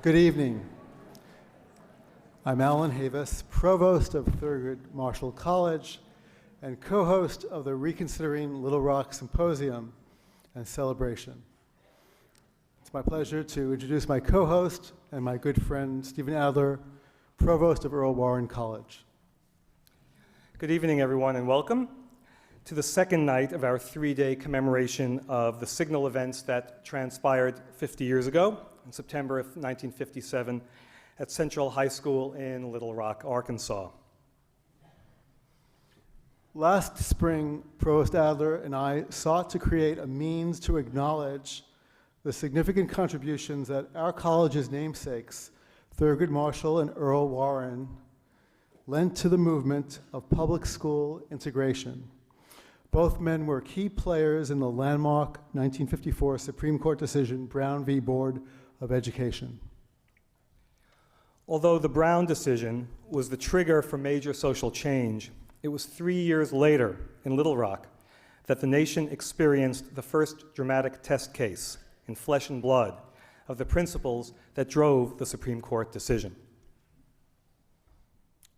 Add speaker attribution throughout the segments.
Speaker 1: Good evening. I'm Alan Havis, Provost of Thurgood Marshall College and co-host of the Reconsidering Little Rock Symposium and Celebration. It's my pleasure to introduce my co-host and my good friend, Stephen Adler, Provost of Earl Warren College.
Speaker 2: Good evening, everyone, and welcome to the second night of our three-day commemoration of the signal events that transpired 50 years ago, in September of 1957, at Central High School in Little Rock, Arkansas.
Speaker 1: Last spring, Provost Adler and I sought to create a means to acknowledge the significant contributions that our college's namesakes, Thurgood Marshall and Earl Warren, lent to the movement of public school integration. Both men were key players in the landmark 1954 Supreme Court decision, Brown v. Board of Education.
Speaker 2: Although the Brown decision was the trigger for major social change, it was 3 years later in Little Rock that the nation experienced the first dramatic test case in flesh and blood of the principles that drove the Supreme Court decision.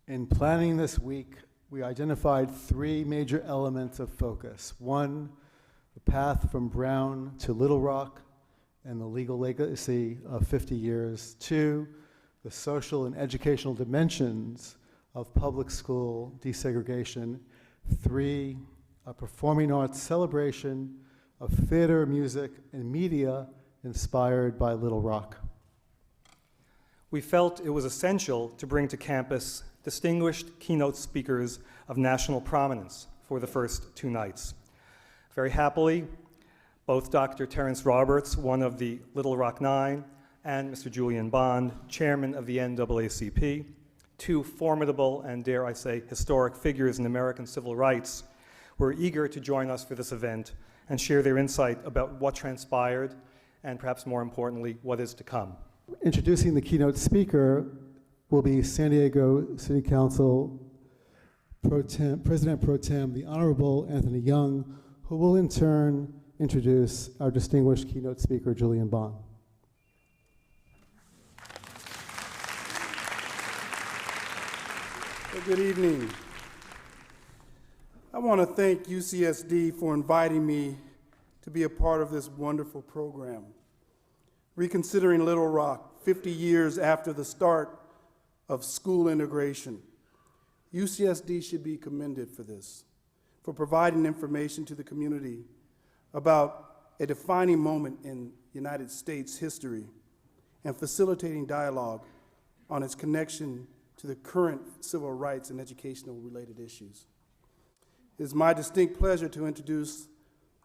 Speaker 1: In planning this week, we identified three major elements of focus. One, the path from Brown to Little Rock and the legal legacy of 50 years. Two, the social and educational dimensions of public school desegregation. Three, a performing arts celebration of theater, music, and media inspired by Little Rock.
Speaker 2: We felt it was essential to bring to campus distinguished keynote speakers of national prominence for the first two nights. Very happily, both Dr. Terrence Roberts, one of the Little Rock Nine, and Mr. Julian Bond, chairman of the NAACP, two formidable and, dare I say, historic figures in American civil rights, were eager to join us for this event and share their insight about what transpired and, perhaps more importantly, what is to come.
Speaker 1: Introducing the keynote speaker will be San Diego City Council President Pro Tem, the Honorable Anthony Young, who will in turn introduce our distinguished keynote speaker, Julian Bond.
Speaker 3: Well, good evening. I want to thank UCSD for inviting me to be a part of this wonderful program. Reconsidering Little Rock, 50 years after the start of school integration. UCSD should be commended for this, for providing information to the community about a defining moment in United States history and facilitating dialogue on its connection to the current civil rights and educational related issues. It is my distinct pleasure to introduce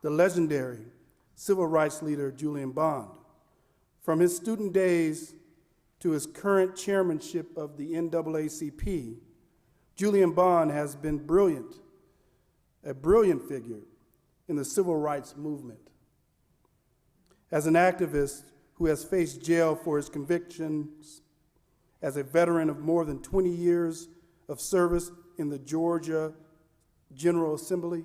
Speaker 3: the legendary civil rights leader, Julian Bond. From his student days to his current chairmanship of the NAACP, Julian Bond has been a brilliant figure in the civil rights movement. As an activist who has faced jail for his convictions, as a veteran of more than 20 years of service in the Georgia General Assembly,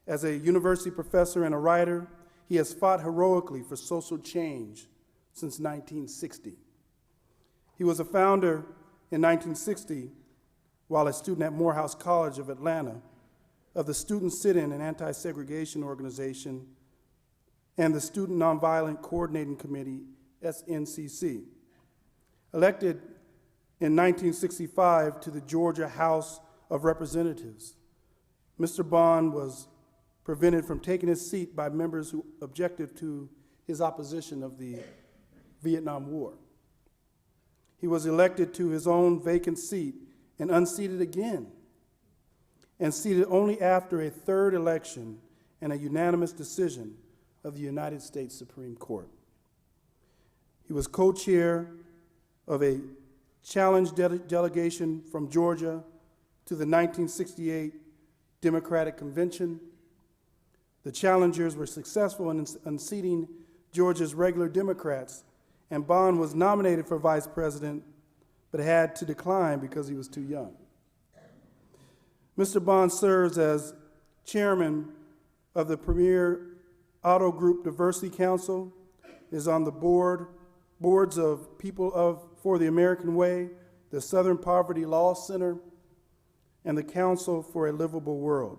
Speaker 3: as a university professor and a writer, he has fought heroically for social change since 1960. He was a founder in 1960, while a student at Morehouse College of Atlanta, of the Student Sit-In and Anti-Segregation Organization and the Student Nonviolent Coordinating Committee, SNCC. Elected in 1965 to the Georgia House of Representatives, Mr. Bond was prevented from taking his seat by members who objected to his opposition of the Vietnam War. He was elected to his own vacant seat and unseated again, and seated only after a third election and a unanimous decision of the United States Supreme Court. He was co-chair of a challenge delegation from Georgia to the 1968 Democratic Convention. The challengers were successful in unseating Georgia's regular Democrats, and Bond was nominated for vice president, but had to decline because he was too young. Mr. Bond serves as chairman of the premier Auto Group Diversity Council, is on the board boards of for the American Way, the Southern Poverty Law Center, and the Council for a Livable World,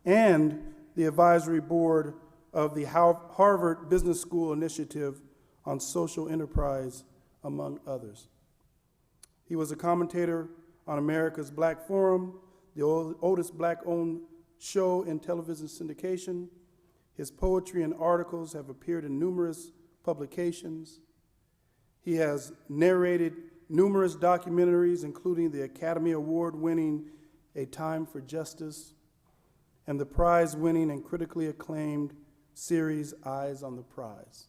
Speaker 3: and the advisory board of the Harvard Business School Initiative on Social Enterprise, among others. He was a commentator on America's Black Forum, the oldest Black-owned show in television syndication. His poetry and articles have appeared in numerous publications. He has narrated numerous documentaries, including the Academy Award-winning A Time for Justice and the prize-winning and critically acclaimed series Eyes on the Prize.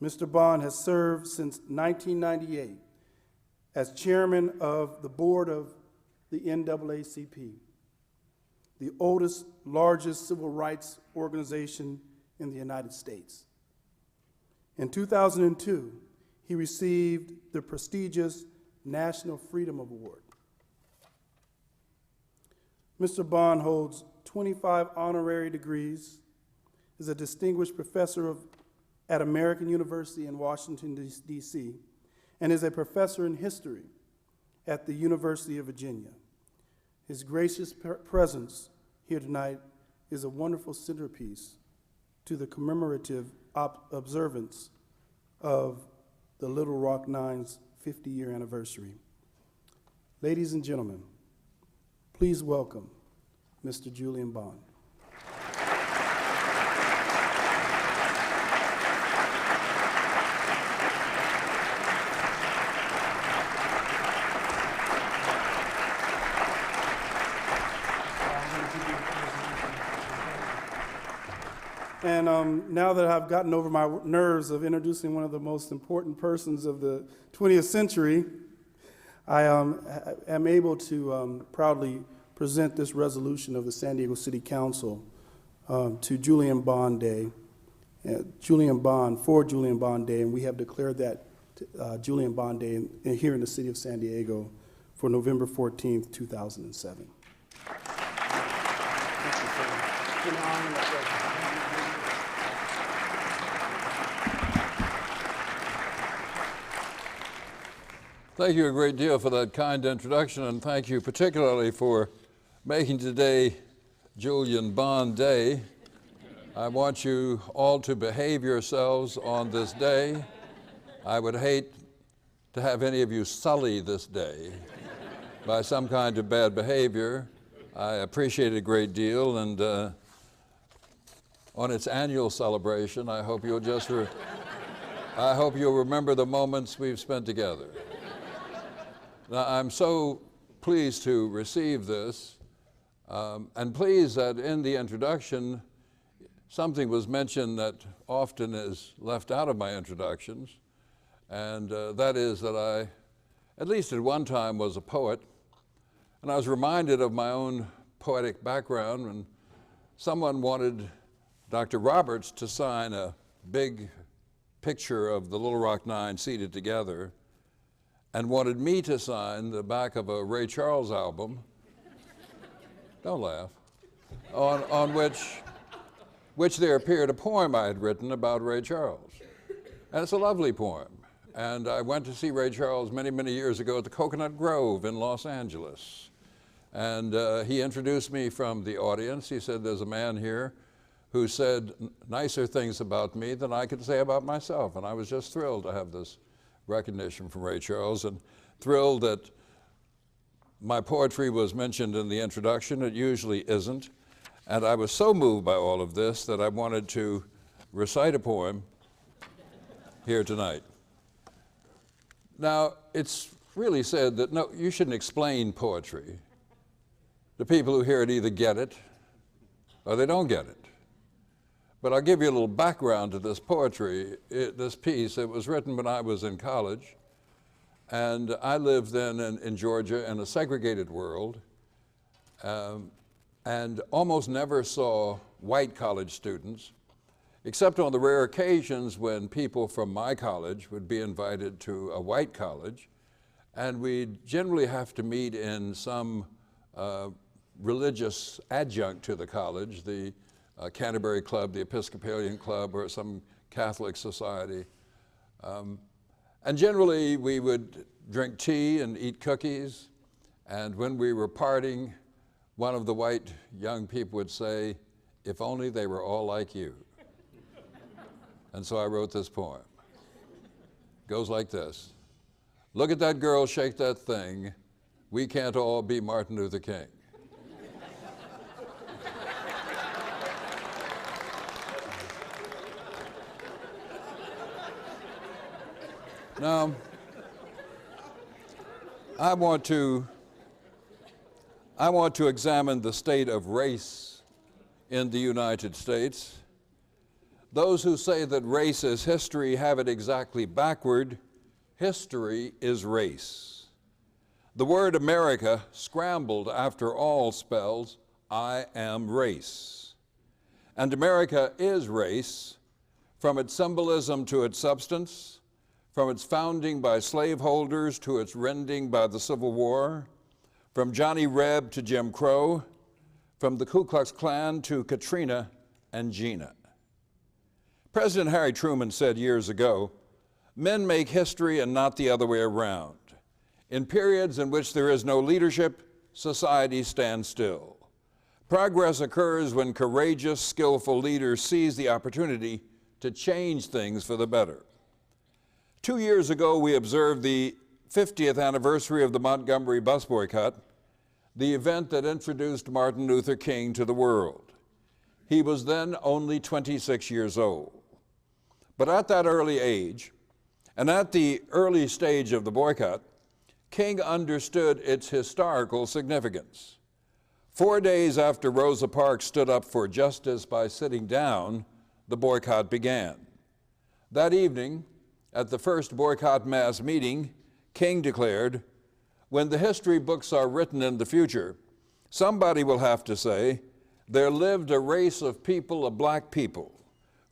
Speaker 3: Mr. Bond has served since 1998 as chairman of the board of the NAACP, the oldest, largest civil rights organization in the United States. In 2002, he received the prestigious National Freedom Award. Mr. Bond holds 25 honorary degrees, is a distinguished professor at American University in Washington, D.C., and is a professor in history at the University of Virginia. His gracious presence here tonight is a wonderful centerpiece to the commemorative observance of the Little Rock Nine's 50-year anniversary. Ladies and gentlemen, please welcome Mr. Julian Bond. And now that I've gotten over my nerves of introducing one of the most important persons of the 20th century, I am able to proudly present this resolution of the San Diego City Council to Julian Bond Day, for Julian Bond Day, and we have declared that Julian Bond Day here in the city of San Diego for November 14th, 2007.
Speaker 4: Thank you a great deal for that kind introduction, and thank you particularly for making today Julian Bond Day. I want you all to behave yourselves on this day. I would hate to have any of you sully this day by some kind of bad behavior. I appreciate it a great deal, and on its annual celebration, I hope you'll remember the moments we've spent together. Now, I'm so pleased to receive this, and pleased that in the introduction, something was mentioned that often is left out of my introductions, and that is that I, at least at one time, was a poet, and I was reminded of my own poetic background when someone wanted Dr. Roberts to sign a big picture of the Little Rock Nine seated together, and wanted me to sign the back of a Ray Charles album, don't laugh, on which there appeared a poem I had written about Ray Charles. And it's a lovely poem. And I went to see Ray Charles many, many years ago at the Coconut Grove in Los Angeles. And he introduced me from the audience. He said, there's a man here who said nicer things about me than I could say about myself. And I was just thrilled to have this recognition from Ray Charles, and thrilled that my poetry was mentioned in the introduction. It usually isn't. And I was so moved by all of this that I wanted to recite a poem here tonight. Now, it's really said that, no, you shouldn't explain poetry. The people who hear it either get it or they don't get it. But I'll give you a little background to this poetry, this piece. It was written when I was in college, and I lived then in Georgia in a segregated world, and almost never saw white college students, except on the rare occasions when people from my college would be invited to a white college, and we'd generally have to meet in some religious adjunct to the college, the Canterbury Club, the Episcopalian Club, or some Catholic society. And generally, we would drink tea and eat cookies, and when we were parting, one of the white young people would say, "If only they were all like you." And so I wrote this poem. It goes like this. Look at that girl shake that thing. We can't all be Martin Luther King. Now, I want to examine the state of race in the United States. Those who say that race is history have it exactly backward. History is race. The word America scrambled after all spells, I am race. And America is race, from its symbolism to its substance, from its founding by slaveholders to its rending by the Civil War, from Johnny Reb to Jim Crow, from the Ku Klux Klan to Katrina and Gina. President Harry Truman said years ago, men make history and not the other way around. In periods in which there is no leadership, society stands still. Progress occurs when courageous, skillful leaders seize the opportunity to change things for the better. 2 years ago, we observed the 50th anniversary of the Montgomery bus boycott, the event that introduced Martin Luther King to the world. He was then only 26 years old. But at that early age, and at the early stage of the boycott, King understood its historical significance. 4 days after Rosa Parks stood up for justice by sitting down, the boycott began. That evening, at the first boycott mass meeting, King declared, when the history books are written in the future, somebody will have to say, there lived a race of people, of black people,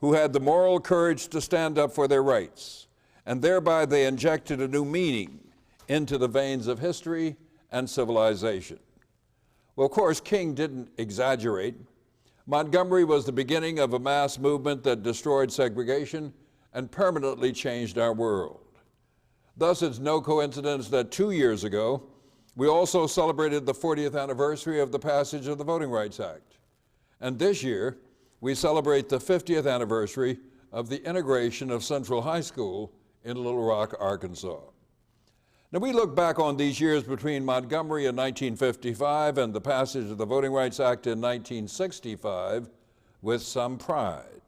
Speaker 4: who had the moral courage to stand up for their rights, and thereby they injected a new meaning into the veins of history and civilization. Well, of course, King didn't exaggerate. Montgomery was the beginning of a mass movement that destroyed segregation and permanently changed our world. Thus, it's no coincidence that 2 years ago, we also celebrated the 40th anniversary of the passage of the Voting Rights Act. And this year, we celebrate the 50th anniversary of the integration of Central High School in Little Rock, Arkansas. Now, we look back on these years between Montgomery in 1955 and the passage of the Voting Rights Act in 1965 with some pride.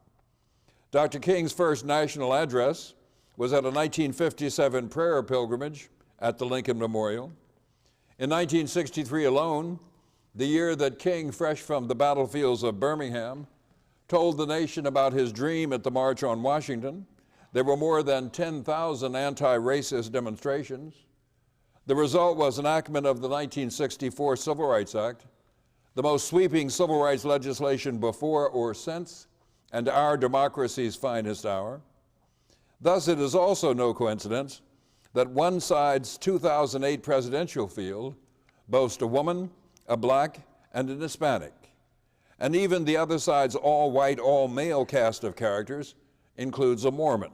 Speaker 4: Dr. King's first national address was at a 1957 prayer pilgrimage at the Lincoln Memorial. In 1963 alone, the year that King, fresh from the battlefields of Birmingham, told the nation about his dream at the March on Washington, there were more than 10,000 anti-racist demonstrations. The result was enactment of the 1964 Civil Rights Act, the most sweeping civil rights legislation before or since, and our democracy's finest hour. Thus, it is also no coincidence that one side's 2008 presidential field boasts a woman, a black, and an Hispanic, and even the other side's all-white, all-male cast of characters includes a Mormon.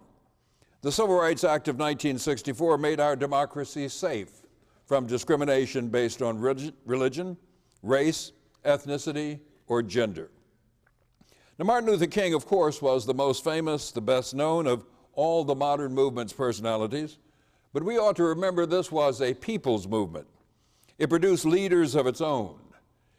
Speaker 4: The Civil Rights Act of 1964 made our democracy safe from discrimination based on religion, race, ethnicity, or gender. Now, Martin Luther King, of course, was the most famous, the best known of all the modern movement's personalities, but we ought to remember this was a people's movement. It produced leaders of its own.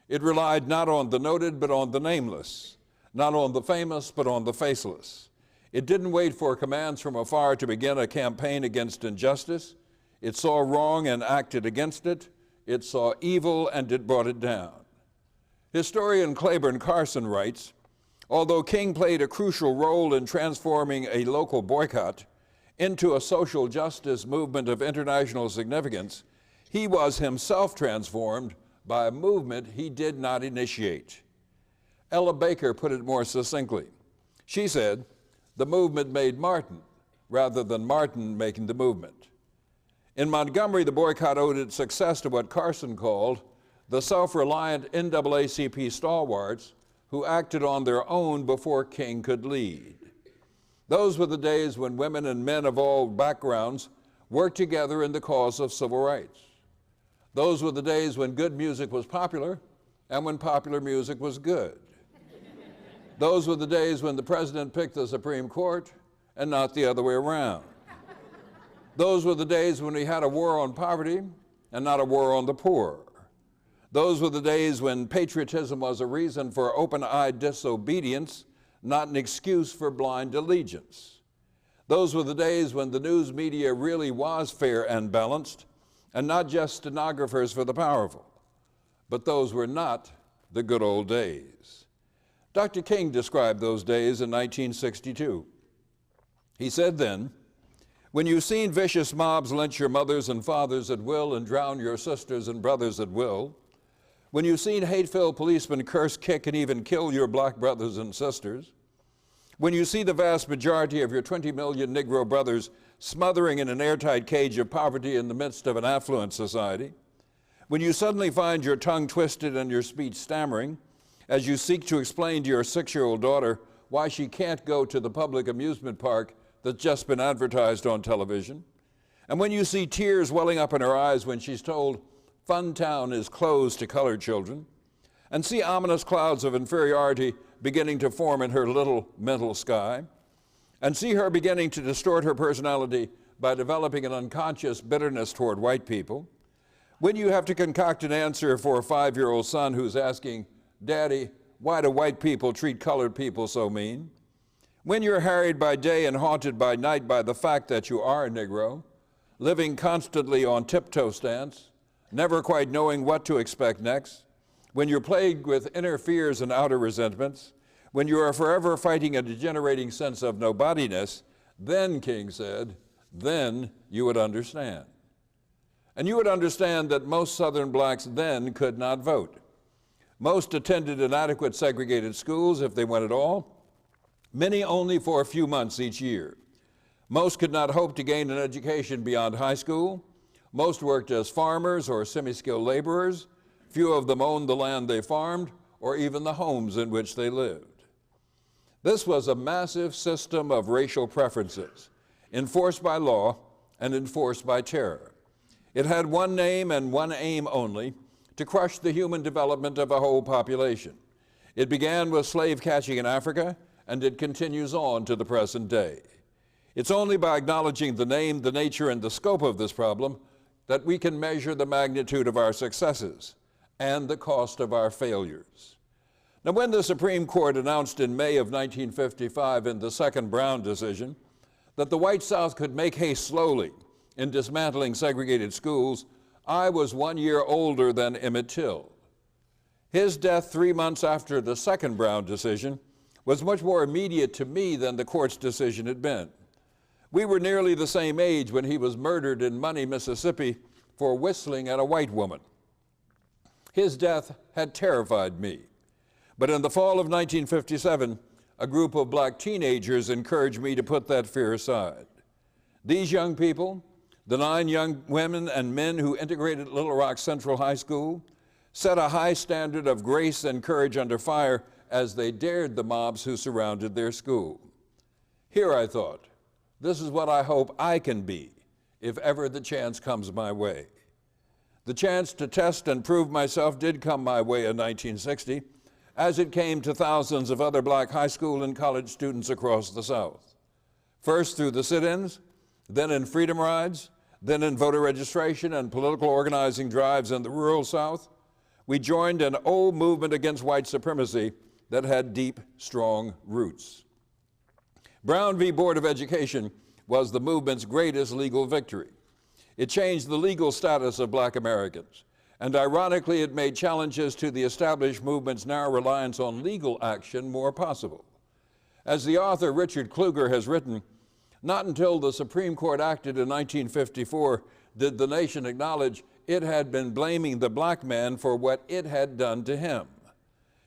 Speaker 4: It relied not on the noted, but on the nameless, not on the famous, but on the faceless. It didn't wait for commands from afar to begin a campaign against injustice. It saw wrong and acted against it. It saw evil and it brought it down. Historian Claiborne Carson writes, although King played a crucial role in transforming a local boycott into a social justice movement of international significance, he was himself transformed by a movement he did not initiate. Ella Baker put it more succinctly. She said, the movement made Martin, rather than Martin making the movement. In Montgomery, the boycott owed its success to what Carson called the self-reliant NAACP stalwarts who acted on their own before King could lead. Those were the days when women and men of all backgrounds worked together in the cause of civil rights. Those were the days when good music was popular and when popular music was good. Those were the days when the president picked the Supreme Court and not the other way around. Those were the days when we had a war on poverty and not a war on the poor. Those were the days when patriotism was a reason for open-eyed disobedience, not an excuse for blind allegiance. Those were the days when the news media really was fair and balanced, and not just stenographers for the powerful. But those were not the good old days. Dr. King described those days in 1962. He said then, "When you've seen vicious mobs lynch your mothers and fathers at will and drown your sisters and brothers at will, when you've seen hate-filled policemen curse, kick, and even kill your black brothers and sisters, when you see the vast majority of your 20 million Negro brothers smothering in an airtight cage of poverty in the midst of an affluent society, when you suddenly find your tongue twisted and your speech stammering as you seek to explain to your 6-year-old daughter why she can't go to the public amusement park that's just been advertised on television, and when you see tears welling up in her eyes when she's told Funtown is closed to colored children, and see ominous clouds of inferiority beginning to form in her little mental sky, and see her beginning to distort her personality by developing an unconscious bitterness toward white people, when you have to concoct an answer for a 5-year-old son who's asking, "Daddy, why do white people treat colored people so mean?" When you're harried by day and haunted by night by the fact that you are a Negro, living constantly on tiptoe stance, never quite knowing what to expect next, when you're plagued with inner fears and outer resentments, when you are forever fighting a degenerating sense of nobodiness, then, King said, then you would understand. And you would understand that most Southern blacks then could not vote. Most attended inadequate segregated schools, if they went at all, many only for a few months each year. Most could not hope to gain an education beyond high school. Most worked as farmers or semi-skilled laborers. Few of them owned the land they farmed or even the homes in which they lived. This was a massive system of racial preferences, enforced by law and enforced by terror. It had one name and one aim only, to crush the human development of a whole population. It began with slave catching in Africa, and it continues on to the present day. It's only by acknowledging the name, the nature, and the scope of this problem that we can measure the magnitude of our successes and the cost of our failures. Now, when the Supreme Court announced in May of 1955 in the second Brown decision that the white South could make haste slowly in dismantling segregated schools, I was 1 year older than Emmett Till. His death 3 months after the second Brown decision was much more immediate to me than the court's decision had been. We were nearly the same age when he was murdered in Money, Mississippi for whistling at a white woman. His death had terrified me. But in the fall of 1957, a group of black teenagers encouraged me to put that fear aside. These young people, the 9 young women and men who integrated Little Rock Central High School, set a high standard of grace and courage under fire as they dared the mobs who surrounded their school. Here, I thought, this is what I hope I can be if ever the chance comes my way. The chance to test and prove myself did come my way in 1960, as it came to thousands of other black high school and college students across the South. First through the sit-ins, then in freedom rides, then in voter registration and political organizing drives in the rural South, we joined an old movement against white supremacy that had deep, strong roots. Brown v. Board of Education was the movement's greatest legal victory. It changed the legal status of black Americans, and ironically, it made challenges to the established movement's narrow reliance on legal action more possible. As the author Richard Kluger has written, not until the Supreme Court acted in 1954 did the nation acknowledge it had been blaming the black man for what it had done to him.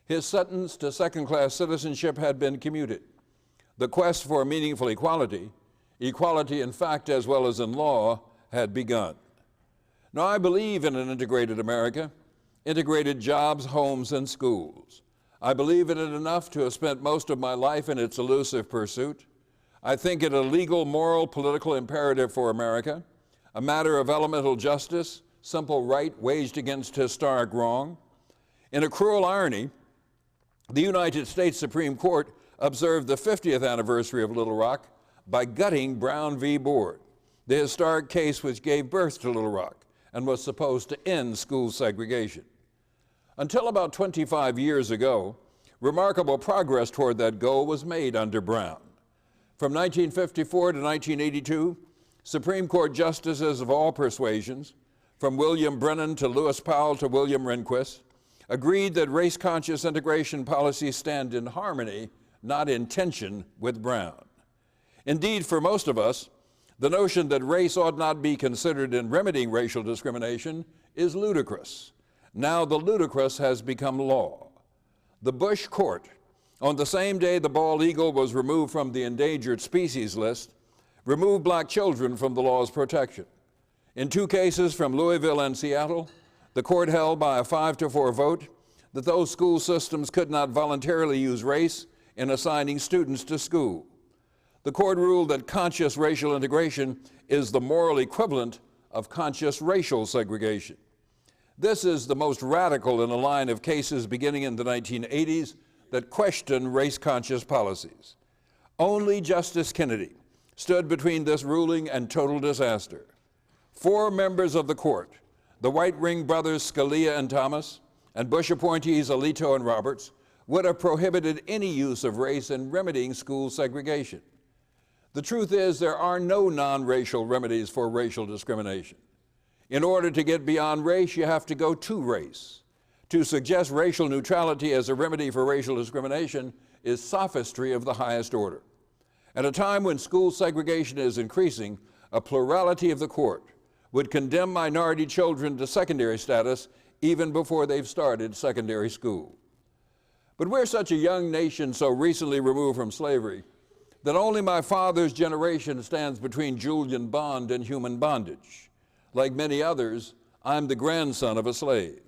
Speaker 4: His sentence to second-class citizenship had been commuted. The quest for meaningful equality, equality in fact as well as in law, had begun. Now, I believe in an integrated America, integrated jobs, homes, and schools. I believe in it enough to have spent most of my life in its elusive pursuit. I think it a legal, moral, political imperative for America, a matter of elemental justice, simple right waged against historic wrong. In a cruel irony, the United States Supreme Court observed the 50th anniversary of Little Rock by gutting Brown v. Board, the historic case which gave birth to Little Rock and was supposed to end school segregation. Until about 25 years ago, remarkable progress toward that goal was made under Brown. From 1954 to 1982, Supreme Court justices of all persuasions, from William Brennan to Lewis Powell to William Rehnquist, agreed that race-conscious integration policies stand in harmony, not in tension, with Brown. Indeed, for most of us, the notion that race ought not be considered in remedying racial discrimination is ludicrous. Now the ludicrous has become law. The Bush court, on the same day the bald eagle was removed from the endangered species list, removed black children from the law's protection. In two cases from Louisville and Seattle, the court held by a 5-4 vote that those school systems could not voluntarily use race in assigning students to school. The court ruled that conscious racial integration is the moral equivalent of conscious racial segregation. This is the most radical in a line of cases beginning in the 1980s that question race-conscious policies. Only Justice Kennedy stood between this ruling and total disaster. 4 members of the court, the White Ring brothers Scalia and Thomas, and Bush appointees Alito and Roberts, would have prohibited any use of race in remedying school segregation. The truth is there are no non-racial remedies for racial discrimination. In order to get beyond race, you have to go to race. To suggest racial neutrality as a remedy for racial discrimination is sophistry of the highest order. At a time when school segregation is increasing, a plurality of the court would condemn minority children to secondary status even before they've started secondary school. But we're such a young nation so recently removed from slavery that only my father's generation stands between Julian Bond and human bondage. Like many others, I'm the grandson of a slave.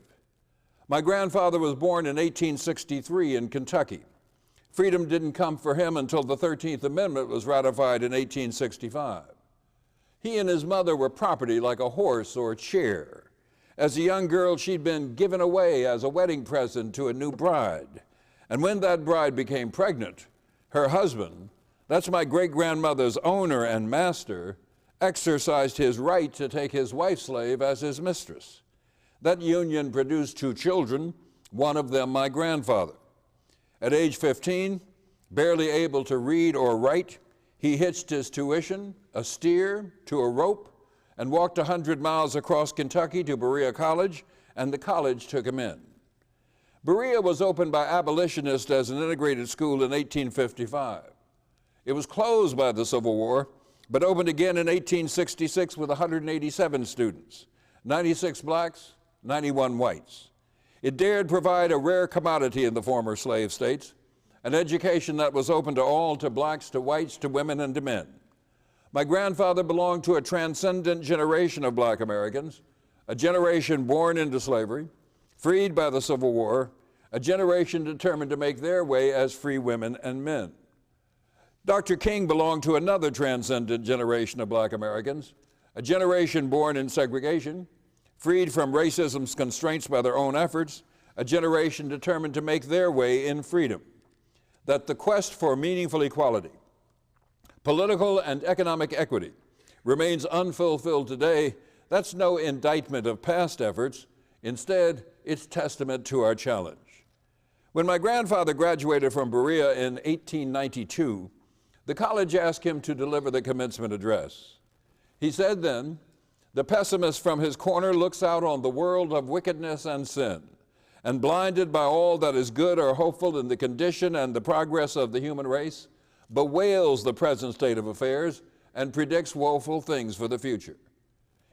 Speaker 4: My grandfather was born in 1863 in Kentucky. Freedom didn't come for him until the 13th Amendment was ratified in 1865. He and his mother were property like a horse or a chair. As a young girl, she'd been given away as a wedding present to a new bride. And when that bride became pregnant, her husband, that's my great-grandmother's owner and master, exercised his right to take his wife's slave as his mistress. That union produced 2 children, one of them my grandfather. At age 15, barely able to read or write, he hitched his tuition, a steer, to a rope, and walked 100 miles across Kentucky to Berea College, and the college took him in. Berea was opened by abolitionists as an integrated school in 1855. It was closed by the Civil War, but opened again in 1866 with 187 students, 96 blacks, 91 whites. It dared provide a rare commodity in the former slave states, an education that was open to all, to blacks, to whites, to women, and to men. My grandfather belonged to a transcendent generation of black Americans, a generation born into slavery, freed by the Civil War, a generation determined to make their way as free women and men. Dr. King belonged to another transcendent generation of black Americans, a generation born in segregation, freed from racism's constraints by their own efforts, a generation determined to make their way in freedom. That the quest for meaningful equality, political and economic equity, remains unfulfilled today, that's no indictment of past efforts. Instead, it's testament to our challenge. When my grandfather graduated from Berea in 1892, the college asked him to deliver the commencement address. He said then, "The pessimist from his corner looks out on the world of wickedness and sin, and blinded by all that is good or hopeful in the condition and the progress of the human race, bewails the present state of affairs and predicts woeful things for the future.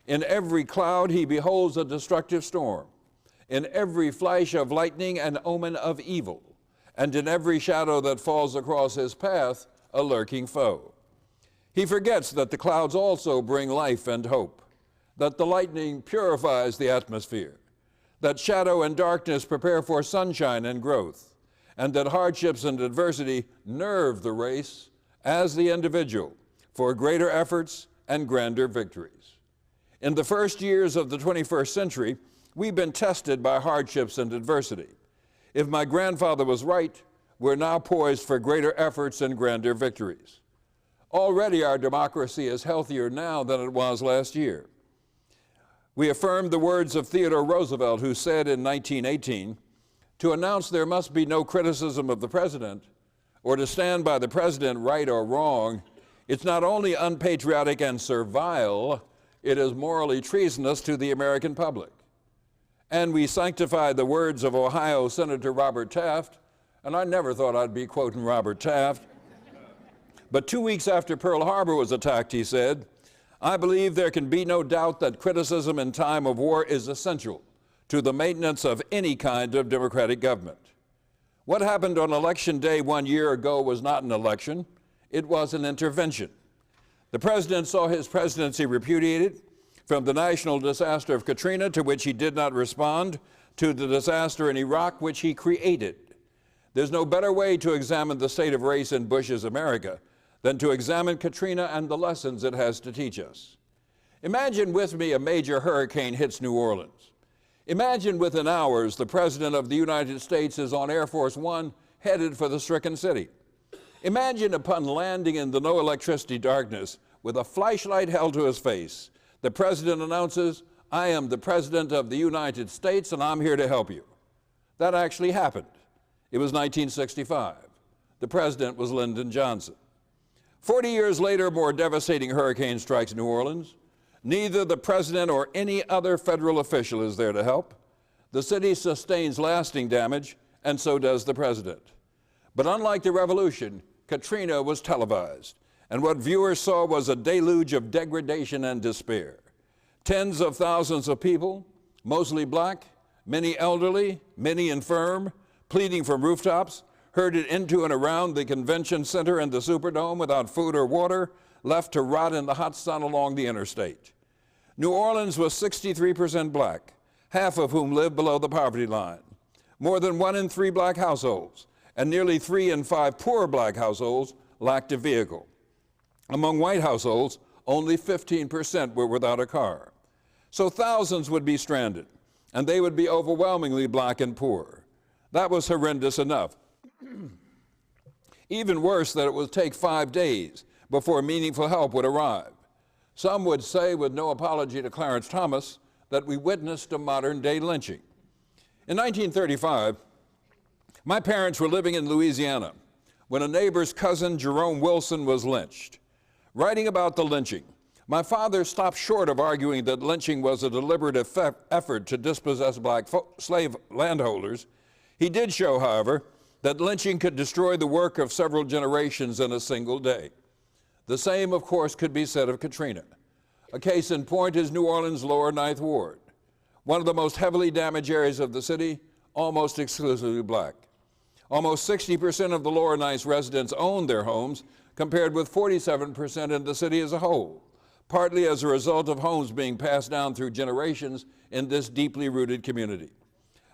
Speaker 4: In every cloud he beholds a destructive storm, in every flash of lightning an omen of evil, and in every shadow that falls across his path a lurking foe. He forgets that the clouds also bring life and hope, that the lightning purifies the atmosphere, that shadow and darkness prepare for sunshine and growth, and that hardships and adversity nerve the race as the individual for greater efforts and grander victories. In the first years of the 21st century, we've been tested by hardships and adversity. If my grandfather was right, we're now poised for greater efforts and grander victories. Already our democracy is healthier now than it was last year. We affirmed the words of Theodore Roosevelt, who said in 1918, "To announce there must be no criticism of the president, or to stand by the president right or wrong, it's not only unpatriotic and servile, it is morally treasonous to the American public." And we sanctified the words of Ohio Senator Robert Taft, and I never thought I'd be quoting Robert Taft. But 2 weeks after Pearl Harbor was attacked, he said, "I believe there can be no doubt that criticism in time of war is essential to the maintenance of any kind of democratic government." What happened on Election Day 1 year ago was not an election, it was an intervention. The president saw his presidency repudiated, from the national disaster of Katrina, to which he did not respond, to the disaster in Iraq, which he created. There's no better way to examine the state of race in Bush's America than to examine Katrina and the lessons it has to teach us. Imagine with me a major hurricane hits New Orleans. Imagine within hours the President of the United States is on Air Force One headed for the stricken city. Imagine upon landing in the no electricity darkness with a flashlight held to his face, the President announces, "I am the President of the United States and I'm here to help you." That actually happened. It was 1965. The President was Lyndon Johnson. 40 years later, a more devastating hurricane strikes New Orleans. Neither the president or any other federal official is there to help. The city sustains lasting damage, and so does the president. But unlike the revolution, Katrina was televised, and what viewers saw was a deluge of degradation and despair. Tens of thousands of people, mostly black, many elderly, many infirm, pleading from rooftops, herded into and around the convention center and the Superdome without food or water, left to rot in the hot sun along the interstate. New Orleans was 63% black, half of whom lived below the poverty line. More than 1 in 3 black households, and nearly 3 in 5 poor black households lacked a vehicle. Among white households, only 15% were without a car. So thousands would be stranded, and they would be overwhelmingly black and poor. That was horrendous enough. Even worse, that it would take 5 days before meaningful help would arrive. Some would say, with no apology to Clarence Thomas, that we witnessed a modern-day lynching. In 1935, my parents were living in Louisiana when a neighbor's cousin, Jerome Wilson, was lynched. Writing about the lynching, my father stopped short of arguing that lynching was a deliberate effort to dispossess black slave landholders. He did show, however, that lynching could destroy the work of several generations in a single day. The same, of course, could be said of Katrina. A case in point is New Orleans' lower Ninth Ward, one of the most heavily damaged areas of the city, almost exclusively black. Almost 60% of the lower Ninth residents owned their homes, compared with 47% in the city as a whole, partly as a result of homes being passed down through generations in this deeply rooted community.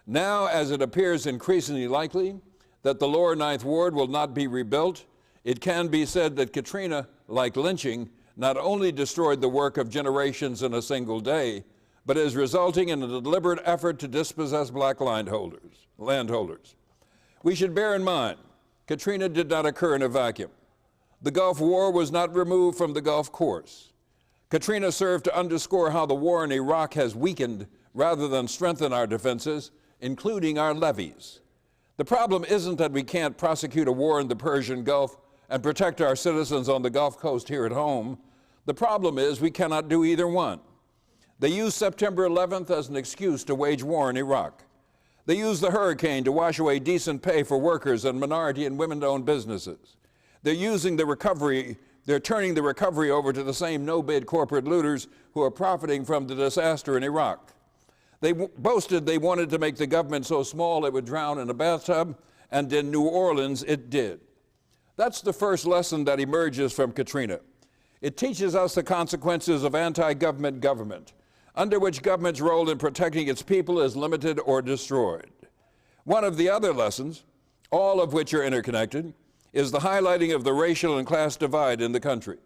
Speaker 4: Now, as it appears increasingly likely that the lower Ninth Ward will not be rebuilt, it can be said that Katrina, like lynching, not only destroyed the work of generations in a single day, but is resulting in a deliberate effort to dispossess black landholders. We should bear in mind, Katrina did not occur in a vacuum. The Gulf War was not removed from the Gulf course. Katrina served to underscore how the war in Iraq has weakened rather than strengthened our defenses, including our levees. The problem isn't that we can't prosecute a war in the Persian Gulf and protect our citizens on the Gulf Coast here at home. The problem is we cannot do either one. They used September 11th as an excuse to wage war in Iraq. They used the hurricane to wash away decent pay for workers and minority and women-owned businesses. They're turning the recovery over to the same no-bid corporate looters who are profiting from the disaster in Iraq. They boasted they wanted to make the government so small it would drown in a bathtub, and in New Orleans it did. That's the first lesson that emerges from Katrina. It teaches us the consequences of anti-government government, under which government's role in protecting its people is limited or destroyed. One of the other lessons, all of which are interconnected, is the highlighting of the racial and class divide in the country.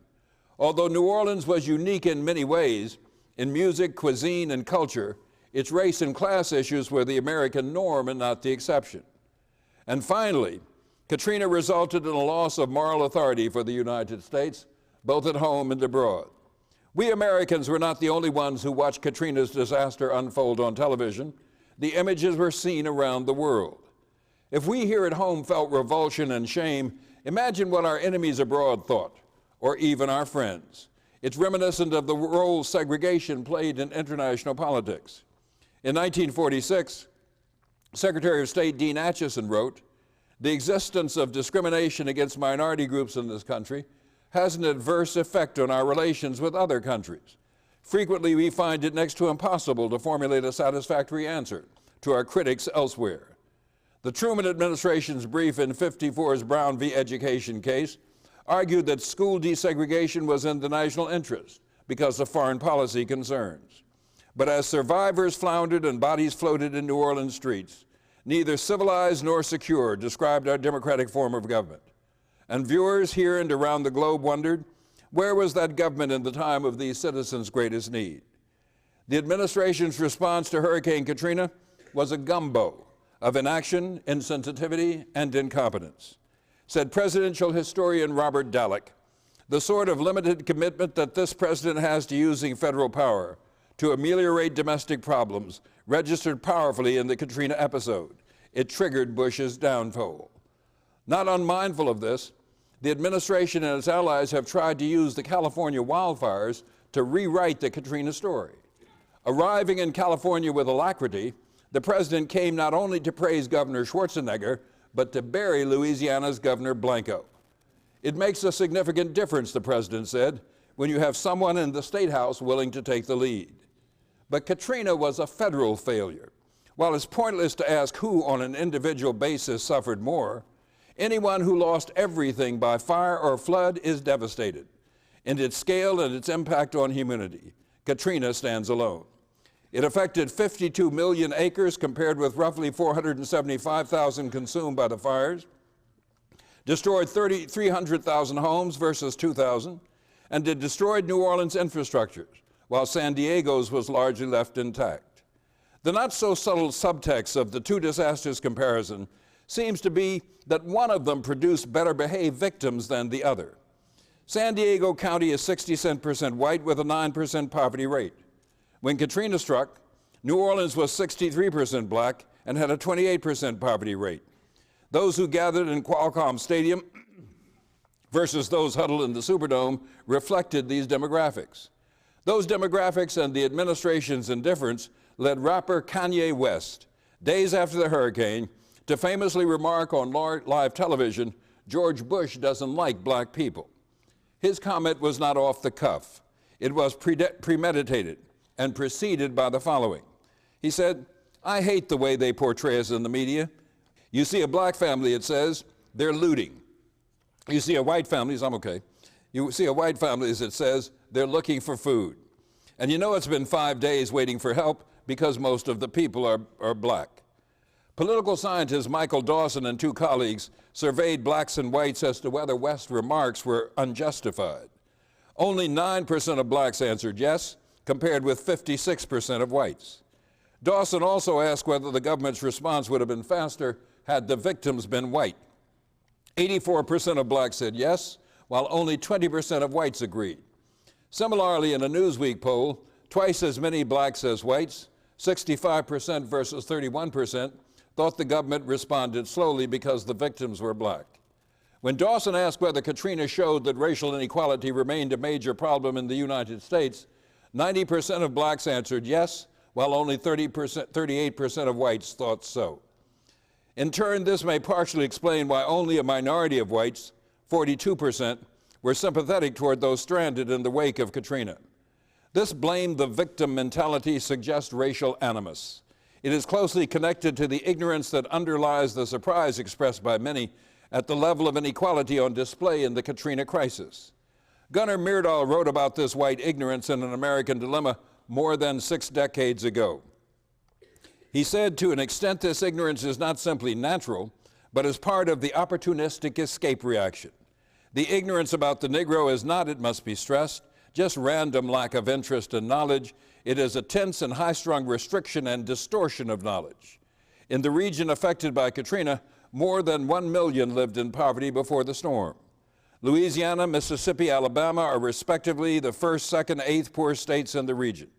Speaker 4: Although New Orleans was unique in many ways, in music, cuisine, and culture, its race and class issues were the American norm and not the exception. And finally, Katrina resulted in a loss of moral authority for the United States, both at home and abroad. We Americans were not the only ones who watched Katrina's disaster unfold on television. The images were seen around the world. If we here at home felt revulsion and shame, imagine what our enemies abroad thought, or even our friends. It's reminiscent of the role segregation played in international politics. In 1946, Secretary of State Dean Acheson wrote, "The existence of discrimination against minority groups in this country has an adverse effect on our relations with other countries. Frequently, we find it next to impossible to formulate a satisfactory answer to our critics elsewhere." The Truman administration's brief in '54's Brown v. Education case argued that school desegregation was in the national interest because of foreign policy concerns. But as survivors floundered and bodies floated in New Orleans streets, neither civilized nor secure described our democratic form of government. And viewers here and around the globe wondered, where was that government in the time of these citizens' greatest need? The administration's response to Hurricane Katrina was a gumbo of inaction, insensitivity, and incompetence. Said presidential historian Robert Dallek, "The sort of limited commitment that this president has to using federal power to ameliorate domestic problems registered powerfully in the Katrina episode. It triggered Bush's downfall." Not unmindful of this, the administration and its allies have tried to use the California wildfires to rewrite the Katrina story. Arriving in California with alacrity, the president came not only to praise Governor Schwarzenegger, but to bury Louisiana's Governor Blanco. "It makes a significant difference," the president said, "when you have someone in the State House willing to take the lead." But Katrina was a federal failure. While it's pointless to ask who on an individual basis suffered more, anyone who lost everything by fire or flood is devastated. In its scale and its impact on humanity, Katrina stands alone. It affected 52 million acres compared with roughly 475,000 consumed by the fires, destroyed 300,000 homes versus 2,000, and it destroyed New Orleans' infrastructures, while San Diego's was largely left intact. The not-so-subtle subtext of the two disasters comparison seems to be that one of them produced better-behaved victims than the other. San Diego County is 67% white with a 9% poverty rate. When Katrina struck, New Orleans was 63% black and had a 28% poverty rate. Those who gathered in Qualcomm Stadium versus those huddled in the Superdome reflected these demographics. Those demographics and the administration's indifference led rapper Kanye West, days after the hurricane, to famously remark on live television, "George Bush doesn't like black people." His comment was not off the cuff. It was premeditated and preceded by the following. He said, "I hate the way they portray us in the media. You see a black family, it says, they're looting. You see a white family, I'm okay. You see a white family, as it says, they're looking for food. And you know it's been 5 days waiting for help because most of the people are black." Political scientist Michael Dawson and two colleagues surveyed blacks and whites as to whether West's remarks were unjustified. Only 9% of blacks answered yes, compared with 56% of whites. Dawson also asked whether the government's response would have been faster had the victims been white. 84% of blacks said yes, while only 20% of whites agreed. Similarly, in a Newsweek poll, twice as many blacks as whites, 65% versus 31%, thought the government responded slowly because the victims were black. When Dawson asked whether Katrina showed that racial inequality remained a major problem in the United States, 90% of blacks answered yes, while only 38% of whites thought so. In turn, this may partially explain why only a minority of whites, 42%, were sympathetic toward those stranded in the wake of Katrina. This blame the victim mentality suggests racial animus. It is closely connected to the ignorance that underlies the surprise expressed by many at the level of inequality on display in the Katrina crisis. Gunnar Myrdal wrote about this white ignorance in An American Dilemma more than 6 decades ago. He said, "To an extent, this ignorance is not simply natural, but as part of the opportunistic escape reaction. The ignorance about the Negro is not, it must be stressed, just random lack of interest and knowledge. It is a tense and high-strung restriction and distortion of knowledge. In the region affected by Katrina, more than 1 million lived in poverty before the storm. Louisiana, Mississippi, Alabama are respectively the first, second, eighth poorest states in the region.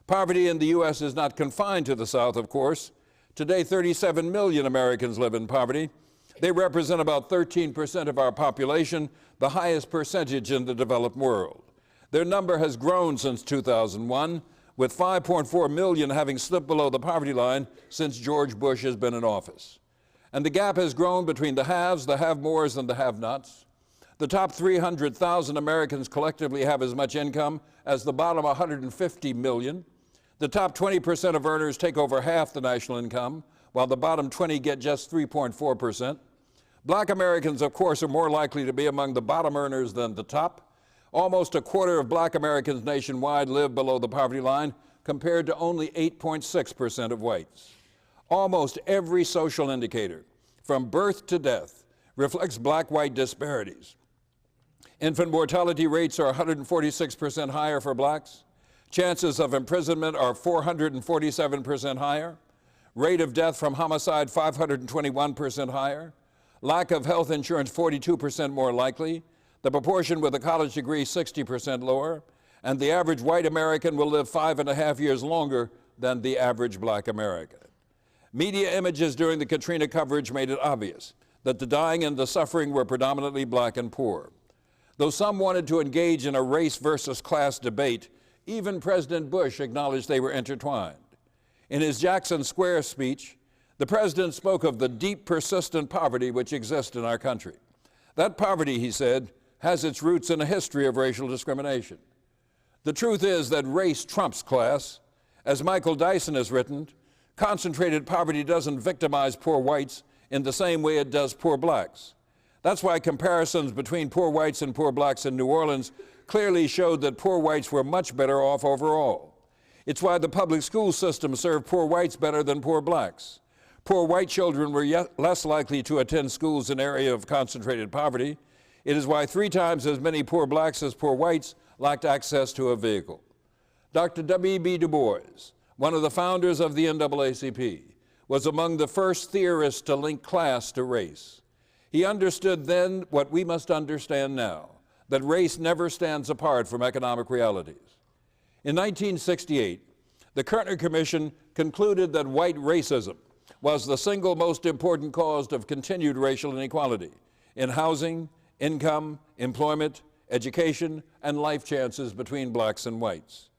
Speaker 4: Poverty in the U.S. is not confined to the South, of course. Today, 37 million Americans live in poverty. They represent about 13% of our population, the highest percentage in the developed world. Their number has grown since 2001, with 5.4 million having slipped below the poverty line since George Bush has been in office. And the gap has grown between the haves, the have-mores, and the have-nots. The top 300,000 Americans collectively have as much income as the bottom 150 million. The top 20% of earners take over half the national income, while the bottom 20 get just 3.4%. Black Americans, of course, are more likely to be among the bottom earners than the top. Almost a quarter of black Americans nationwide live below the poverty line, compared to only 8.6% of whites. Almost every social indicator, from birth to death, reflects black-white disparities. Infant mortality rates are 146% higher for blacks. Chances of imprisonment are 447% higher. Rate of death from homicide 521% higher. Lack of health insurance 42% more likely. The proportion with a college degree 60% lower. And the average white American will live 5.5 years longer than the average black American. Media images during the Katrina coverage made it obvious that the dying and the suffering were predominantly black and poor. Though some wanted to engage in a race versus class debate, even President Bush acknowledged they were intertwined. In his Jackson Square speech, the president spoke of the deep, persistent poverty which exists in our country. That poverty, he said, has its roots in a history of racial discrimination. The truth is that race trumps class. As Michael Dyson has written, concentrated poverty doesn't victimize poor whites in the same way it does poor blacks. That's why comparisons between poor whites and poor blacks in New Orleans clearly showed that poor whites were much better off overall. It's why the public school system served poor whites better than poor blacks. Poor white children were less likely to attend schools in an area of concentrated poverty. It is why 3 times as many poor blacks as poor whites lacked access to a vehicle. Dr. W.E.B. Du Bois, one of the founders of the NAACP, was among the first theorists to link class to race. He understood then what we must understand now, that race never stands apart from economic realities. In 1968, the Kerner Commission concluded that white racism was the single most important cause of continued racial inequality in housing, income, employment, education, and life chances between blacks and whites.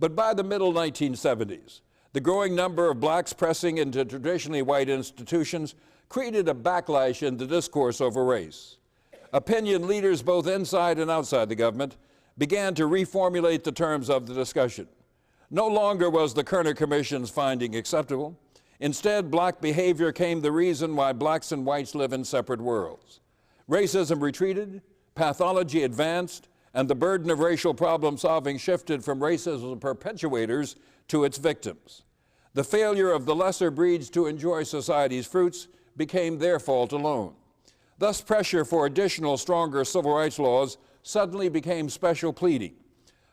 Speaker 4: But by the middle 1970s, the growing number of blacks pressing into traditionally white institutions created a backlash in the discourse over race. Opinion leaders both inside and outside the government began to reformulate the terms of the discussion. No longer was the Kerner Commission's finding acceptable. Instead, black behavior became the reason why blacks and whites live in separate worlds. Racism retreated, pathology advanced, and the burden of racial problem solving shifted from racism perpetuators to its victims. The failure of the lesser breeds to enjoy society's fruits became their fault alone. Thus, pressure for additional, stronger civil rights laws suddenly became special pleading.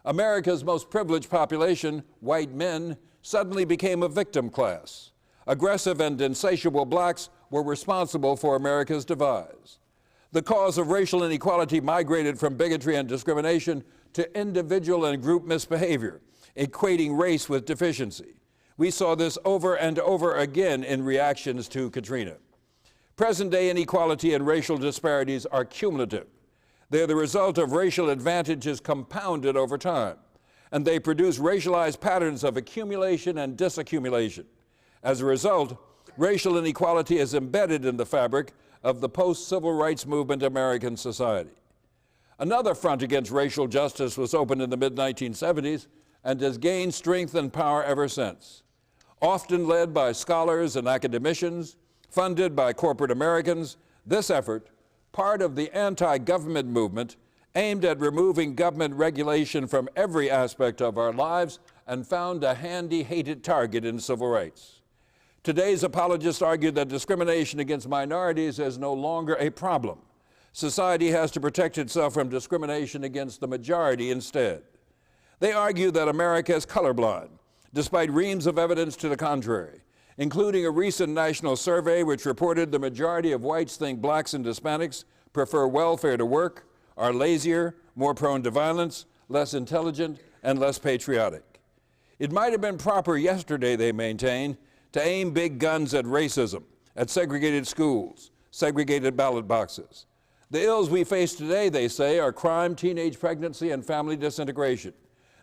Speaker 4: America's most privileged population, white men, suddenly became a victim class. Aggressive and insatiable blacks were responsible for America's demise. The cause of racial inequality migrated from bigotry and discrimination to individual and group misbehavior, equating race with deficiency. We saw this over and over again in reactions to Katrina. Present-day inequality and racial disparities are cumulative. They are the result of racial advantages compounded over time, and they produce racialized patterns of accumulation and disaccumulation. As a result, racial inequality is embedded in the fabric of the post-civil rights movement American society. Another front against racial justice was opened in the mid-1970s and has gained strength and power ever since. Often led by scholars and academicians, funded by corporate Americans, this effort, part of the anti-government movement, aimed at removing government regulation from every aspect of our lives and found a handy, hated target in civil rights. Today's apologists argue that discrimination against minorities is no longer a problem. Society has to protect itself from discrimination against the majority instead. They argue that America is colorblind, despite reams of evidence to the contrary, including a recent national survey which reported the majority of whites think blacks and Hispanics prefer welfare to work, are lazier, more prone to violence, less intelligent, and less patriotic. It might have been proper yesterday, they maintain, to aim big guns at racism, at segregated schools, segregated ballot boxes. The ills we face today, they say, are crime, teenage pregnancy, and family disintegration.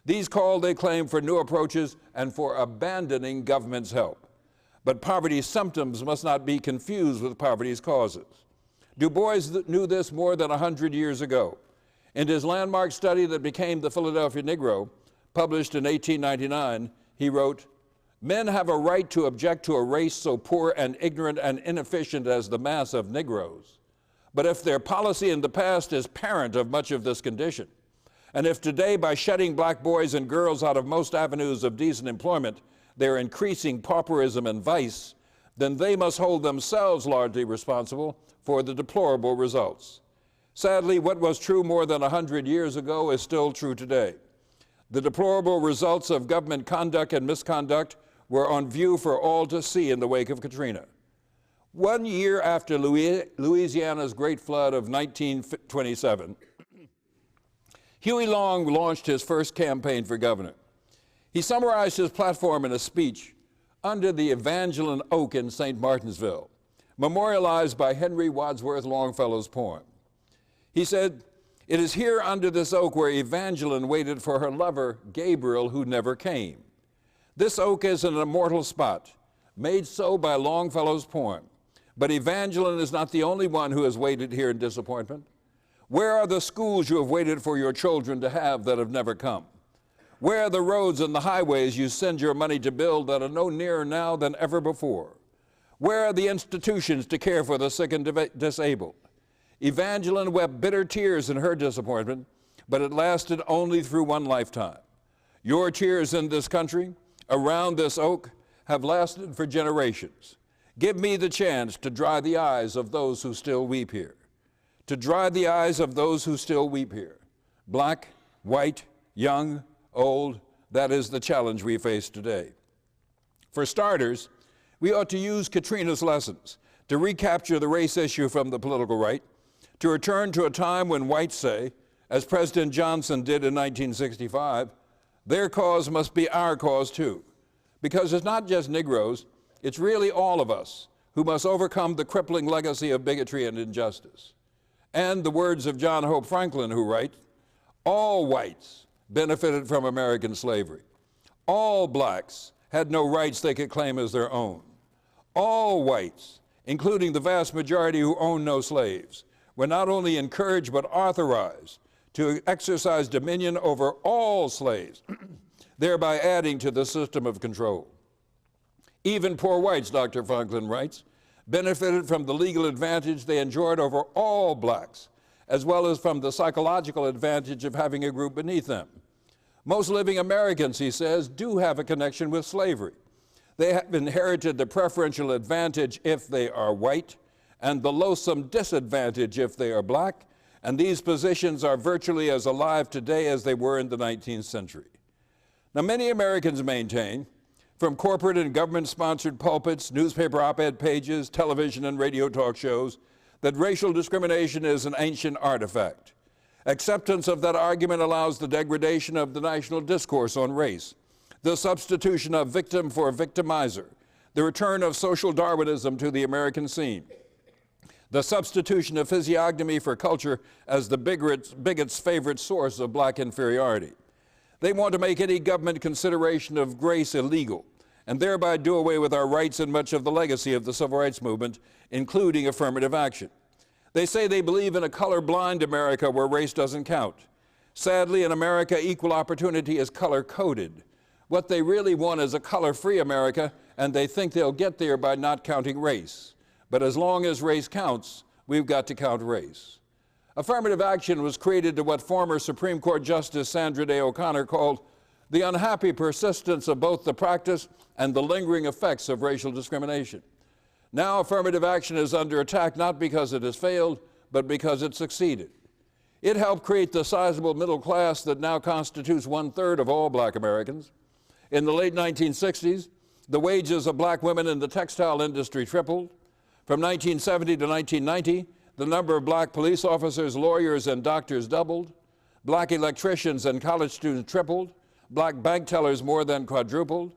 Speaker 4: These call, they claim, for new approaches and for abandoning government's help. But poverty's symptoms must not be confused with poverty's causes. Du Bois knew this more than 100 years ago. In his landmark study that became the Philadelphia Negro, published in 1899, he wrote, "Men have a right to object to a race so poor and ignorant and inefficient as the mass of Negroes. But if their policy in the past is parent of much of this condition, and if today by shutting black boys and girls out of most avenues of decent employment, they're increasing pauperism and vice, then they must hold themselves largely responsible for the deplorable results." Sadly, what was true more than 100 years ago is still true today. The deplorable results of government conduct and misconduct were on view for all to see in the wake of Katrina. 1 year after Louisiana's great flood of 1927, Huey Long launched his first campaign for governor. He summarized his platform in a speech under the Evangeline Oak in St. Martinsville, memorialized by Henry Wadsworth Longfellow's poem. He said, "It is here under this oak where Evangeline waited for her lover, Gabriel, who never came. This oak is an immortal spot, made so by Longfellow's poem. But Evangeline is not the only one who has waited here in disappointment. Where are the schools you have waited for your children to have that have never come? Where are the roads and the highways you send your money to build that are no nearer now than ever before? Where are the institutions to care for the sick and disabled? Evangeline wept bitter tears in her disappointment, but it lasted only through one lifetime. Your tears in this country, around this oak, have lasted for generations. Give me the chance to dry the eyes of those who still weep here. To dry the eyes of those who still weep here. Black, white, young, old, that is the challenge we face today. For starters, we ought to use Katrina's lessons to recapture the race issue from the political right, to return to a time when whites say, as President Johnson did in 1965, their cause must be our cause too. Because it's not just Negroes, it's really all of us who must overcome the crippling legacy of bigotry and injustice. And the words of John Hope Franklin, who writes, all whites benefited from American slavery. All blacks had no rights they could claim as their own. All whites, including the vast majority who owned no slaves, were not only encouraged but authorized to exercise dominion over all slaves, thereby adding to the system of control. Even poor whites, Dr. Franklin writes, benefited from the legal advantage they enjoyed over all blacks, as well as from the psychological advantage of having a group beneath them. Most living Americans, he says, do have a connection with slavery. They have inherited the preferential advantage if they are white, and the loathsome disadvantage if they are black, and these positions are virtually as alive today as they were in the 19th century. Now, many Americans maintain, from corporate and government-sponsored pulpits, newspaper op-ed pages, television and radio talk shows, that racial discrimination is an ancient artifact. Acceptance of that argument allows the degradation of the national discourse on race, the substitution of victim for victimizer, the return of social Darwinism to the American scene, the substitution of physiognomy for culture as the bigot's favorite source of black inferiority. They want to make any government consideration of race illegal and thereby do away with our rights and much of the legacy of the civil rights movement, including affirmative action. They say they believe in a color-blind America where race doesn't count. Sadly, in America, equal opportunity is color-coded. What they really want is a color-free America, and they think they'll get there by not counting race. But as long as race counts, we've got to count race. Affirmative action was created to what former Supreme Court Justice Sandra Day O'Connor called the unhappy persistence of both the practice and the lingering effects of racial discrimination. Now affirmative action is under attack not because it has failed, but because it succeeded. It helped create the sizable middle class that now constitutes 1/3 of all black Americans. In the late 1960s, the wages of black women in the textile industry tripled. From 1970 to 1990, the number of black police officers, lawyers, and doctors doubled. Black electricians and college students tripled. Black bank tellers more than quadrupled.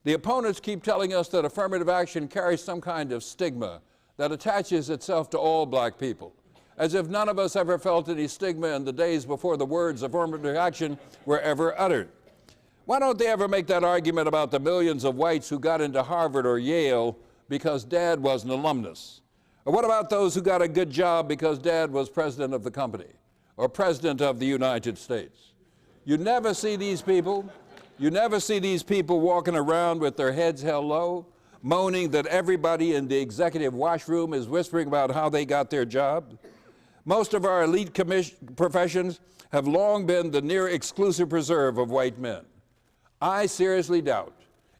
Speaker 4: The opponents keep telling us that affirmative action carries some kind of stigma that attaches itself to all black people, as if none of us ever felt any stigma in the days before the words affirmative action were ever uttered. Why don't they ever make that argument about the millions of whites who got into Harvard or Yale because dad was an alumnus? Or what about those who got a good job because dad was president of the company or president of the United States? You never see these people. You never see these people walking around with their heads held low, moaning that everybody in the executive washroom is whispering about how they got their job. Most of our elite professions have long been the near exclusive preserve of white men. I seriously doubt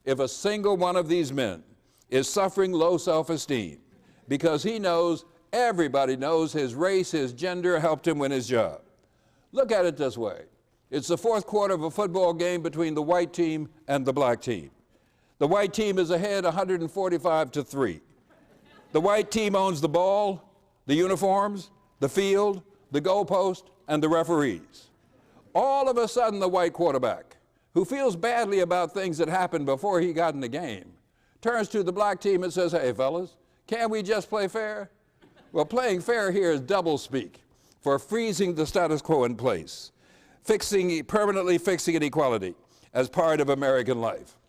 Speaker 4: if a single one of these men is suffering low self-esteem because he knows, everybody knows, his race, his gender helped him win his job. Look at it this way. It's the fourth quarter of a football game between the white team and the black team. The white team is ahead 145-3. The white team owns the ball, the uniforms, the field, the goalpost, and the referees. All of a sudden, the white quarterback, who feels badly about things that happened before he got in the game, turns to the black team and says, "Hey, fellas, can't we just play fair?" Well, playing fair here is doublespeak for freezing the status quo in place, permanently fixing inequality as part of American life.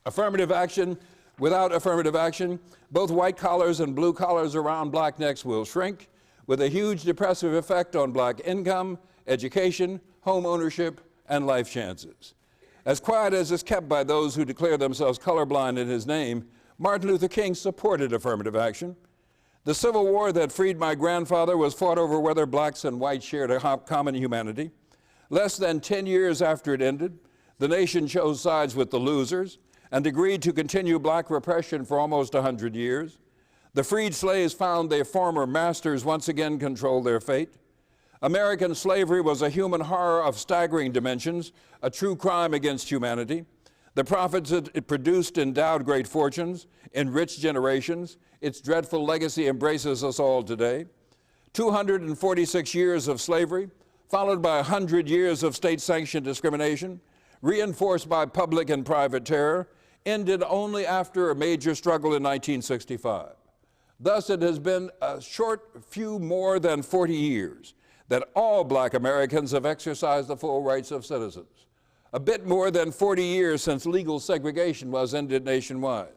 Speaker 4: Affirmative action, without affirmative action, both white collars and blue collars around black necks will shrink, with a huge depressive effect on black income, education, home ownership, and life chances. As quiet as is kept by those who declare themselves colorblind in his name, Martin Luther King supported affirmative action. The Civil War that freed my grandfather was fought over whether blacks and whites shared a common humanity. Less than 10 years after it ended, the nation chose sides with the losers and agreed to continue black repression for almost 100 years. The freed slaves found their former masters once again controlled their fate. American slavery was a human horror of staggering dimensions, a true crime against humanity. The profits it produced endowed great fortunes, enriched generations. Its dreadful legacy embraces us all today. 246 years of slavery, followed by 100 years of state-sanctioned discrimination, reinforced by public and private terror, ended only after a major struggle in 1965. Thus, it has been a short few more than 40 years that all black Americans have exercised the full rights of citizens. A bit more than 40 years since legal segregation was ended nationwide.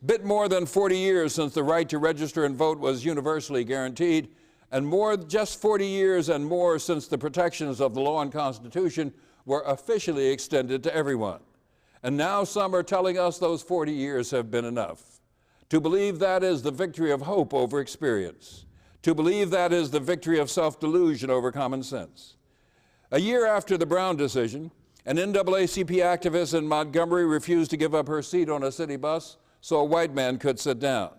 Speaker 4: A bit more than 40 years since the right to register and vote was universally guaranteed, and just 40 years and more since the protections of the law and Constitution were officially extended to everyone. And now some are telling us those 40 years have been enough. To believe that is the victory of hope over experience. To believe that is the victory of self-delusion over common sense. A year after the Brown decision, an NAACP activist in Montgomery refused to give up her seat on a city bus so a white man could sit down.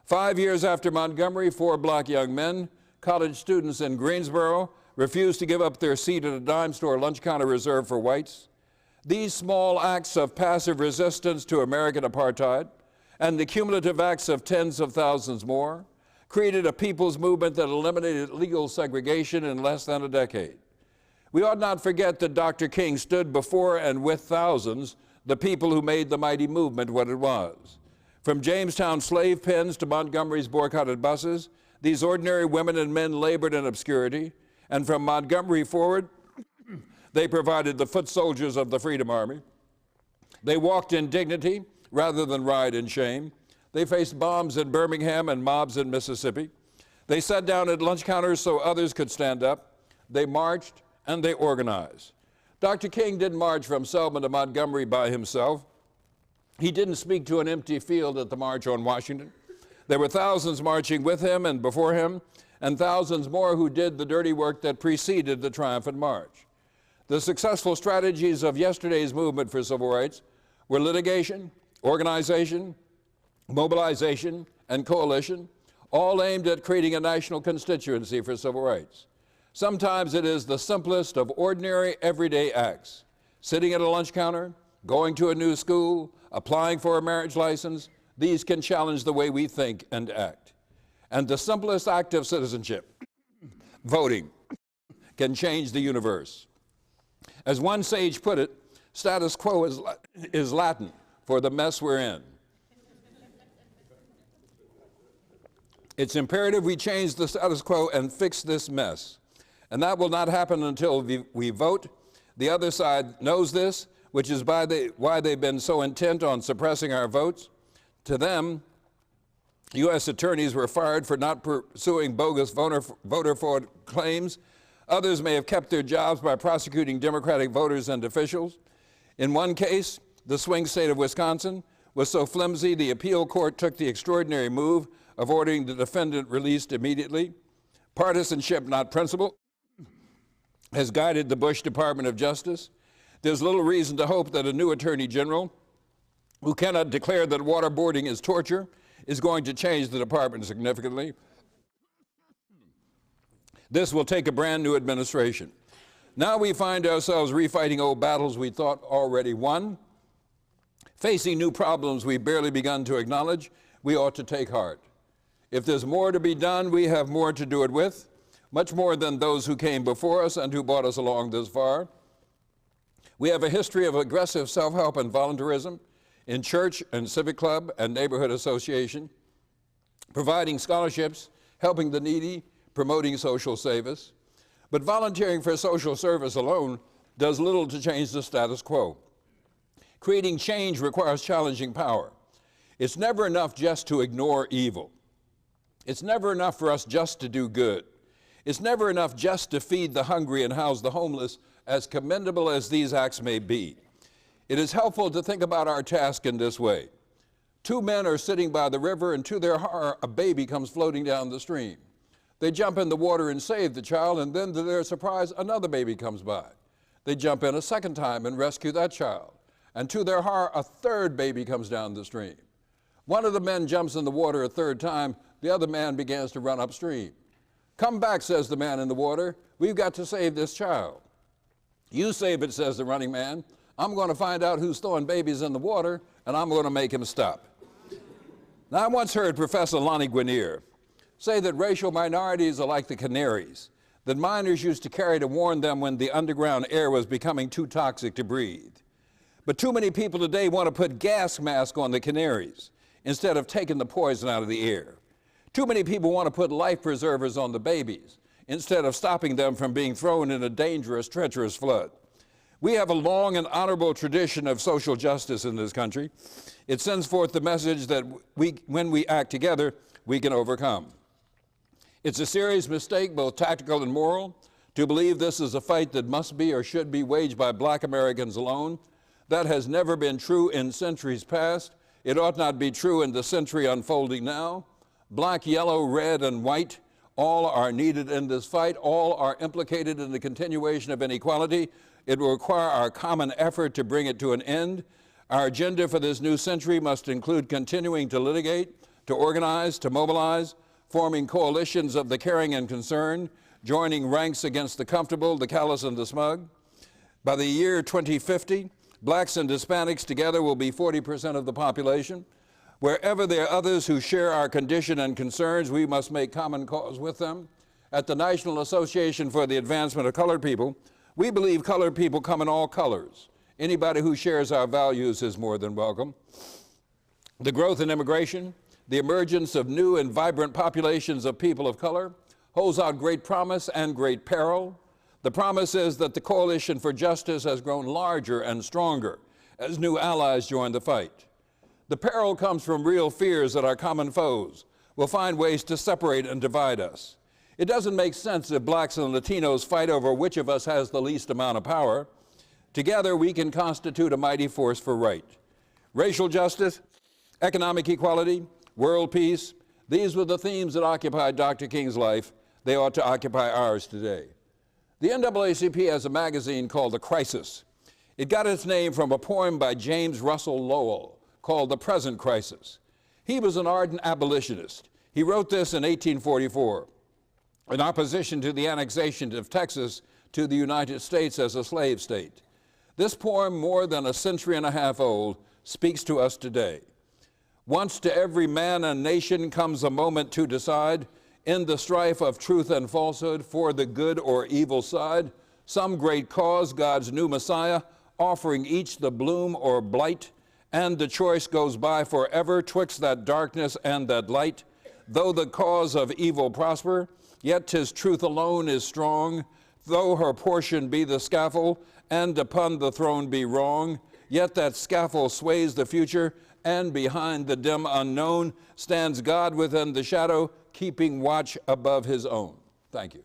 Speaker 4: 5 years after Montgomery, 4 black young men, college students in Greensboro, refused to give up their seat at a dime store lunch counter reserved for whites. These small acts of passive resistance to American apartheid and the cumulative acts of tens of thousands more created a people's movement that eliminated legal segregation in less than a decade. We ought not forget that Dr. King stood before and with thousands, the people who made the mighty movement what it was. From Jamestown slave pens to Montgomery's boycotted buses, these ordinary women and men labored in obscurity, and from Montgomery forward, they provided the foot soldiers of the Freedom Army. They walked in dignity rather than ride in shame. They faced bombs in Birmingham and mobs in Mississippi. They sat down at lunch counters so others could stand up. They marched and they organized. Dr. King didn't march from Selma to Montgomery by himself. He didn't speak to an empty field at the March on Washington. There were thousands marching with him and before him, and thousands more who did the dirty work that preceded the triumphant march. The successful strategies of yesterday's movement for civil rights were litigation, organization, mobilization, and coalition, all aimed at creating a national constituency for civil rights. Sometimes it is the simplest of ordinary, everyday acts. Sitting at a lunch counter, going to a new school, applying for a marriage license, these can challenge the way we think and act. And the simplest act of citizenship, voting, can change the universe. As one sage put it, status quo is Latin for the mess we're in. It's imperative we change the status quo and fix this mess. And that will not happen until we vote. The other side knows this, which is why they've been so intent on suppressing our votes. To them, U.S. attorneys were fired for not pursuing bogus voter fraud claims. Others may have kept their jobs by prosecuting Democratic voters and officials. In one case, the swing state of Wisconsin was so flimsy the appeal court took the extraordinary move of ordering the defendant released immediately. Partisanship, not principle, has guided the Bush Department of Justice. There's little reason to hope that a new attorney general who cannot declare that waterboarding is torture is going to change the department significantly. This will take a brand new administration. Now we find ourselves refighting old battles we thought already won. Facing new problems we've barely begun to acknowledge, we ought to take heart. If there's more to be done, we have more to do it with, much more than those who came before us and who brought us along this far. We have a history of aggressive self-help and voluntarism in church and civic club and neighborhood association, providing scholarships, helping the needy, promoting social service. But volunteering for social service alone does little to change the status quo. Creating change requires challenging power. It's never enough just to ignore evil. It's never enough for us just to do good. It's never enough just to feed the hungry and house the homeless, as commendable as these acts may be. It is helpful to think about our task in this way. Two men are sitting by the river, and to their horror, a baby comes floating down the stream. They jump in the water and save the child, and then to their surprise, another baby comes by. They jump in a second time and rescue that child. And to their horror, a third baby comes down the stream. One of the men jumps in the water a third time. The other man begins to run upstream. "Come back," says the man in the water. "We've got to save this child." "You save it," says the running man. "I'm going to find out who's throwing babies in the water, and I'm going to make him stop." Now, I once heard Professor Lonnie Guinier say that racial minorities are like the canaries that miners used to carry to warn them when the underground air was becoming too toxic to breathe. But too many people today want to put gas masks on the canaries instead of taking the poison out of the air. Too many people want to put life preservers on the babies instead of stopping them from being thrown in a dangerous, treacherous flood. We have a long and honorable tradition of social justice in this country. It sends forth the message that when we act together, we can overcome. It's a serious mistake, both tactical and moral, to believe this is a fight that must be or should be waged by Black Americans alone. That has never been true in centuries past. It ought not be true in the century unfolding now. Black, yellow, red, and white, all are needed in this fight. All are implicated in the continuation of inequality. It will require our common effort to bring it to an end. Our agenda for this new century must include continuing to litigate, to organize, to mobilize, forming coalitions of the caring and concerned, joining ranks against the comfortable, the callous, and the smug. By the year 2050, Blacks and Hispanics together will be 40% of the population. Wherever there are others who share our condition and concerns, we must make common cause with them. At the National Association for the Advancement of Colored People, we believe colored people come in all colors. Anybody who shares our values is more than welcome. The growth in immigration, the emergence of new and vibrant populations of people of color holds out great promise and great peril. The promise is that the coalition for justice has grown larger and stronger as new allies join the fight. The peril comes from real fears that our common foes will find ways to separate and divide us. It doesn't make sense if Blacks and Latinos fight over which of us has the least amount of power. Together, we can constitute a mighty force for right. Racial justice, economic equality, world peace, these were the themes that occupied Dr. King's life. They ought to occupy ours today. The NAACP has a magazine called The Crisis. It got its name from a poem by James Russell Lowell called The Present Crisis. He was an ardent abolitionist. He wrote this in 1844 in opposition to the annexation of Texas to the United States as a slave state. This poem, more than a century and a half old, speaks to us today. Once to every man and nation comes a moment to decide, in the strife of truth and falsehood, for the good or evil side, some great cause, God's new Messiah, offering each the bloom or blight, and the choice goes by forever twixt that darkness and that light. Though the cause of evil prosper, yet 'tis truth alone is strong. Though her portion be the scaffold, and upon the throne be wrong, yet that scaffold sways the future, and behind the dim unknown stands God within the shadow, keeping watch above his own. Thank you.